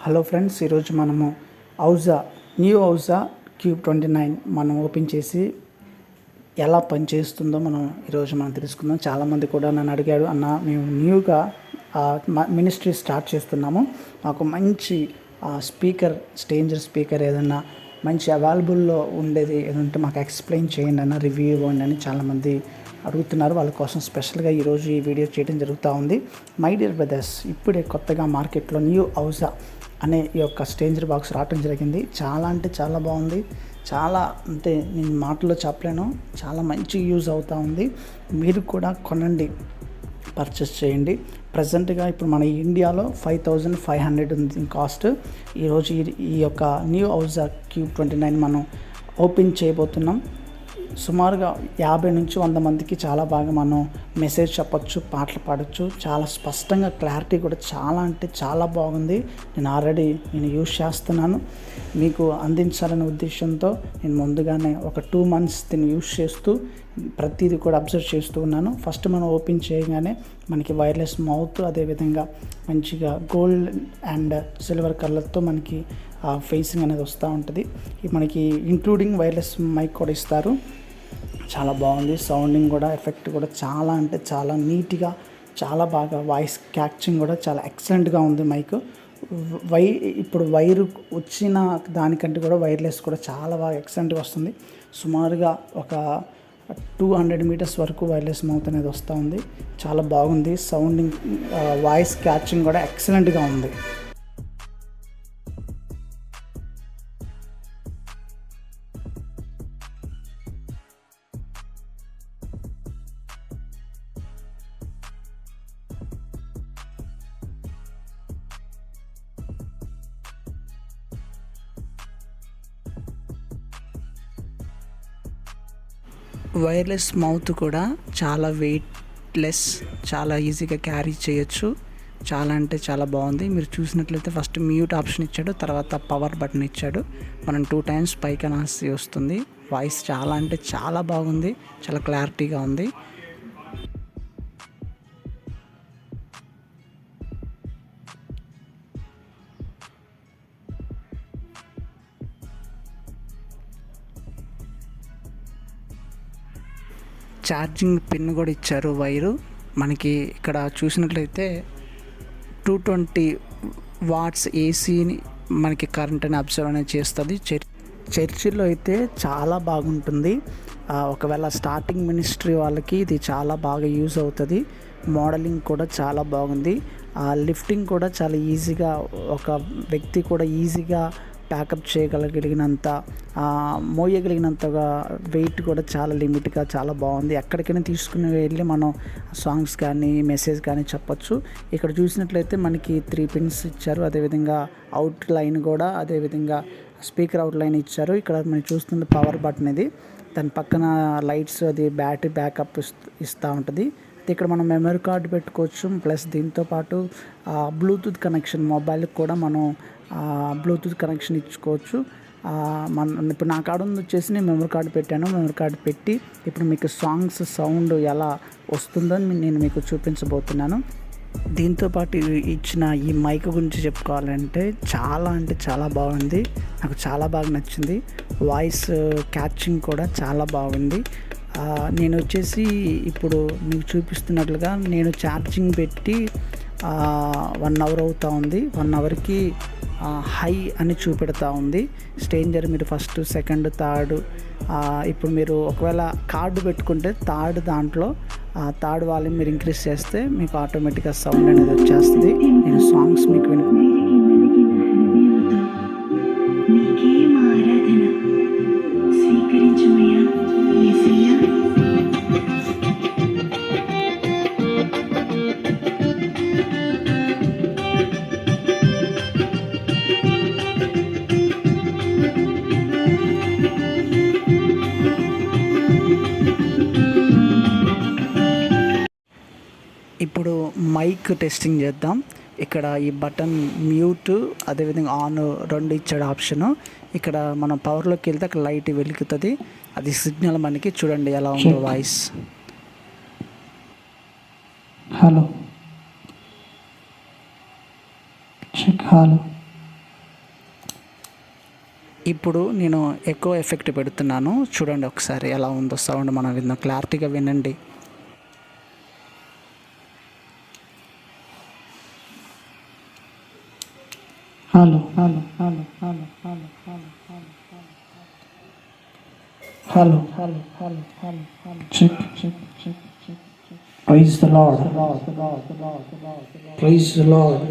Hello friends, ఈరోజు మనము new ఔజా cube 29 మనం ఓపెన్ చేసి ఎలా పనిచేస్తుందో ఈరోజు మనం తెలుసుకుందాం. చాలామంది కూడా నన్ను అడిగారు, అన్న మేము న్యూగా మినిస్ట్రీ స్టార్ట్ చేస్తున్నాము, మాకు మంచి స్టేంజర్ స్పీకర్ ఏదన్నా మంచి అవైలబుల్లో ఉండేది ఏదంటే మాకు ఎక్స్ప్లెయిన్ చేయండి అన్న, రివ్యూ ఇవ్వండి అని చాలామంది అడుగుతున్నారు. వాళ్ళ కోసం స్పెషల్గా ఈరోజు ఈ వీడియో చేయడం జరుగుతూ ఉంది. మై డియర్ బ్రదర్స్, ఇప్పుడే కొత్తగా మార్కెట్లో న్యూ ఔజా అనే ఈ యొక్క స్టేంజర్ బాక్స్ రావడం జరిగింది. చాలా అంటే చాలా బాగుంది. చాలా అంటే నేను మాటల్లో చెప్పలేను, చాలా మంచి యూజ్ అవుతూ ఉంది. మీరు కూడా కొనండి, పర్చేస్ చేయండి. ప్రజెంట్గా ఇప్పుడు మన ఇండియాలో 5500 ఉంది కాస్ట్. ఈరోజు ఈ యొక్క న్యూ ఔజా క్యూబ్ 29 మనం ఓపెన్ చేయబోతున్నాం. సుమారుగా 50 నుంచి 100 మందికి చాలా బాగా మనం మెసేజ్ చెప్పచ్చు, పాటలు పాడచ్చు. చాలా స్పష్టంగా క్లారిటీ కూడా చాలా అంటే చాలా బాగుంది. నేను యూజ్ చేస్తున్నాను, మీకు అందించాలనే ఉద్దేశంతో నేను ముందుగానే ఒక 2 months దీన్ని యూజ్ చేస్తూ ప్రతిదీ కూడా అబ్జర్వ్ చేస్తూ ఉన్నాను. ఫస్ట్ మనం ఓపెన్ చేయగానే మనకి వైర్లెస్ మౌత్, అదేవిధంగా మంచిగా గోల్డ్ అండ్ సిల్వర్ కలర్తో మనకి ఫేసింగ్ అనేది వస్తూ ఉంటుంది. మనకి ఇంక్లూడింగ్ వైర్లెస్ మైక్ కూడా ఇస్తారు. చాలా బాగుంది. సౌండింగ్ కూడా, ఎఫెక్ట్ కూడా చాలా అంటే చాలా నీట్గా, చాలా బాగా వాయిస్ క్యాప్చరింగ్ కూడా చాలా ఎక్సలెంట్గా ఉంది మైక్. ఇప్పుడు వైరు వచ్చిన దానికంటే కూడా వైర్లెస్ కూడా చాలా బాగా ఎక్సలెంట్గా వస్తుంది. సుమారుగా ఒక 200 meters వరకు వైర్లెస్ మౌత్ అనేది వస్తూ ఉంది. చాలా బాగుంది. సౌండింగ్, వాయిస్ క్యాప్చరింగ్ కూడా ఎక్సలెంట్గా ఉంది. వైర్లెస్ మౌత్ కూడా చాలా వెయిట్లెస్, చాలా ఈజీగా క్యారీ చేయొచ్చు. చాలా అంటే చాలా బాగుంది. మీరు చూసినట్లయితే ఫస్ట్ మ్యూట్ ఆప్షన్ ఇచ్చాడు, తర్వాత పవర్ బటన్ ఇచ్చాడు. మనం 2 times పైకి అనాల్సి వస్తుంది. వాయిస్ చాలా అంటే చాలా బాగుంది, చాలా క్లారిటీగా ఉంది. ఛార్జింగ్ పిన్ కూడా ఇచ్చారు. వైరు మనకి ఇక్కడ చూసినట్లయితే 220 watts ఏసీని మనకి కరెంట్ అని అబ్జర్వ్ అనేది చేస్తుంది. చర్చిలో అయితే చాలా బాగుంటుంది. ఒకవేళ స్టార్టింగ్ మినిస్ట్రీ వాళ్ళకి ఇది చాలా బాగా యూజ్ అవుతుంది. మోడలింగ్ కూడా చాలా బాగుంది. లిఫ్టింగ్ కూడా చాలా ఈజీగా, ఒక వ్యక్తి కూడా ఈజీగా ప్యాకప్ చేయగలిగినంత, మోయగలిగినంతగా వెయిట్ కూడా చాలా లిమిట్గా చాలా బాగుంది. ఎక్కడికైనా తీసుకుని వెళ్ళి మనం సాంగ్స్ కానీ మెసేజ్ కానీ చెప్పచ్చు. ఇక్కడ చూసినట్లయితే మనకి 3 pins ఇచ్చారు. అదేవిధంగా అవుట్ లైన్ కూడా, అదేవిధంగా స్పీకర్ అవుట్ లైన్ ఇచ్చారు. ఇక్కడ మనం చూస్తున్న పవర్ బటన్ ఇది, దాని పక్కన లైట్స్, అది బ్యాటరీ బ్యాకప్ ఇస్తూ ఉంటుంది. ఇక్కడ మనం మెమరీ కార్డు పెట్టుకోవచ్చు. ప్లస్ దీంతోపాటు బ్లూటూత్ కనెక్షన్, మొబైల్కి కూడా మనం బ్లూటూత్ కనెక్షన్ ఇచ్చుకోవచ్చు. ఇప్పుడు నా కాడ వచ్చేసి నేను మెమరీ కార్డు పెట్టాను. మెమరీ కార్డు పెట్టి ఇప్పుడు మీకు సాంగ్స్ సౌండ్ ఎలా వస్తుందో నేను మీకు చూపించబోతున్నాను. దీంతోపాటు ఇచ్చిన ఈ మైక్ గురించి చెప్పుకోవాలంటే చాలా అంటే చాలా బాగుంది. నాకు చాలా బాగా నచ్చింది. వాయిస్ క్యాచింగ్ కూడా చాలా బాగుంది. నేను వచ్చేసి ఇప్పుడు మీకు చూపిస్తున్నట్లుగా నేను ఛార్జింగ్ పెట్టి 1 hour అవుతూ ఉంది. 1 hourకి హై అని చూపెడతా ఉంది. స్టేంజర్ మీరు ఫస్ట్, సెకండ్, థర్డ్, ఇప్పుడు మీరు ఒకవేళ కార్డు పెట్టుకుంటే దాంట్లో థర్డ్ వాల్యూమ్ మీరు ఇంక్రీజ్ చేస్తే మీకు ఆటోమేటిక్గా సౌండ్ అనేది వచ్చేస్తుంది. నేను సాంగ్స్ మీకు ఇప్పుడు మైక్ టెస్టింగ్ చేద్దాం. ఇక్కడ ఈ బటన్ మ్యూట్, అదేవిధంగా ఆన్ 2 ఇచ్చాడు ఆప్షను. ఇక్కడ మనం పవర్లోకి వెళ్తే అక్కడ లైట్ వెలుగుతుంది. అది సిగ్నల్ మనకి. చూడండి ఎలా ఉందో వాయిస్. Hello check. హలో ఇప్పుడు నేను ఎక్కువ ఎఫెక్ట్ పెడుతున్నాను, చూడండి ఒకసారి ఎలా ఉందో సౌండ్ మనం విందాం, క్లారిటీగా వినండి. Hello hello hello hello hello hello hello hello hello hello hello check check check check check. Praise the Lord, praise the lord.